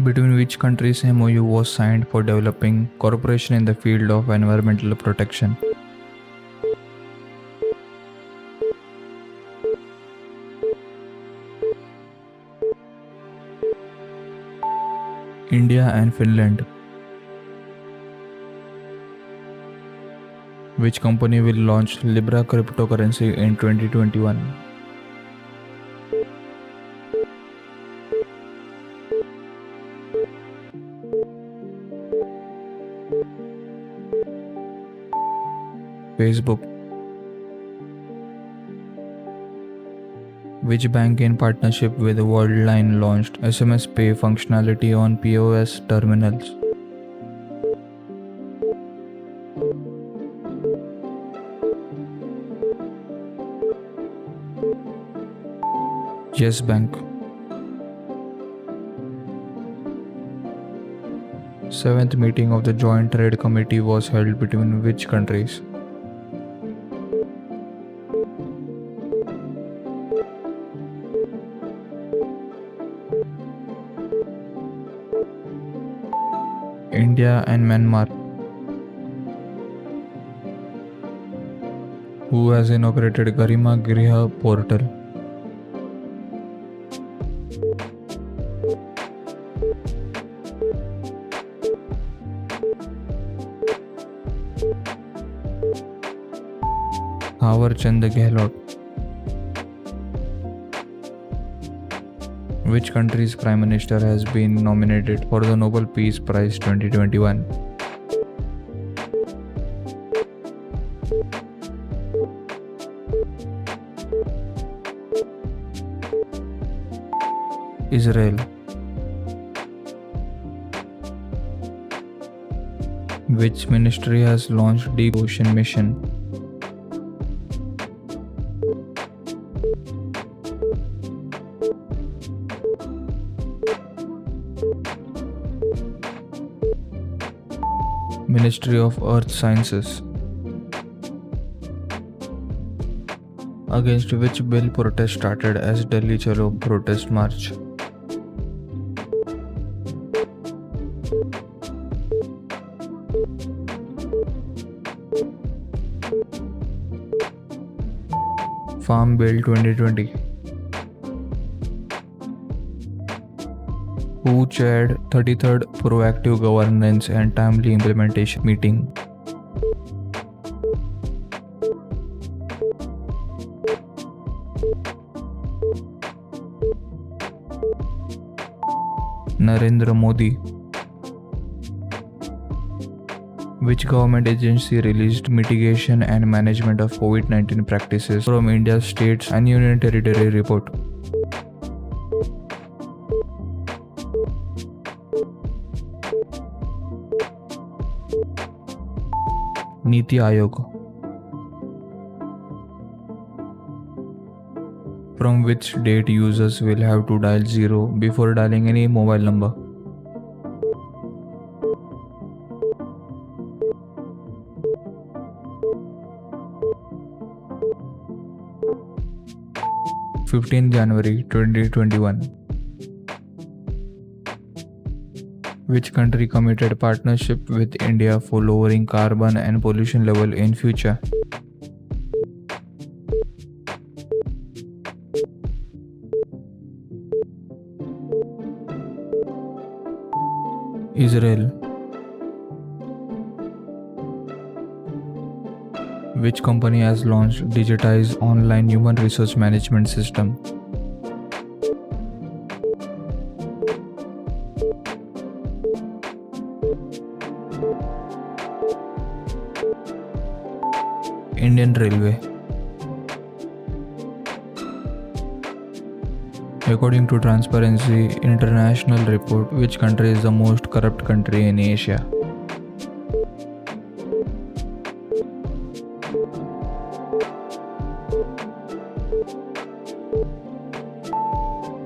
Between which countries MOU was signed for developing cooperation in the field of environmental protection? India and Finland. Which company will launch Libra cryptocurrency in 2021? Facebook. Which bank in partnership with Worldline launched SMS Pay functionality on POS terminals? Yes Bank. 7th meeting of the Joint Trade Committee was held between which countries? India and Myanmar. Who has inaugurated Garima Griha portal? Thawar Chand Gehlot. Which country's Prime Minister has been nominated for the Nobel Peace Prize 2021? Israel. Which ministry has launched Deep Ocean Mission? Ministry of Earth Sciences. Against which bill protest started as Delhi Chalo protest march? Farm Bill 2020. Who chaired 33rd Proactive Governance and Timely Implementation meeting? Narendra Modi. Which government agency released mitigation and management of COVID-19 practices from India's states and union territory report? Niti Aayog. From which date users will have to dial 0 before dialing any mobile number? January 15, 2021. Which country committed partnership with India for lowering carbon and pollution level in future? Israel. Which company has launched digitized online human resource management system? Indian Railway. According to Transparency International report, which country is the most corrupt country in Asia?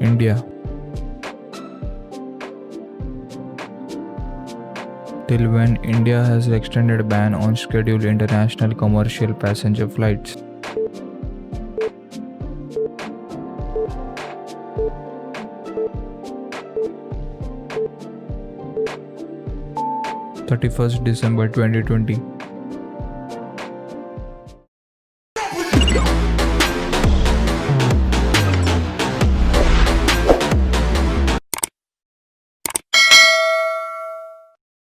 India. Till when India has extended ban on scheduled international commercial passenger flights? 31st December 2020.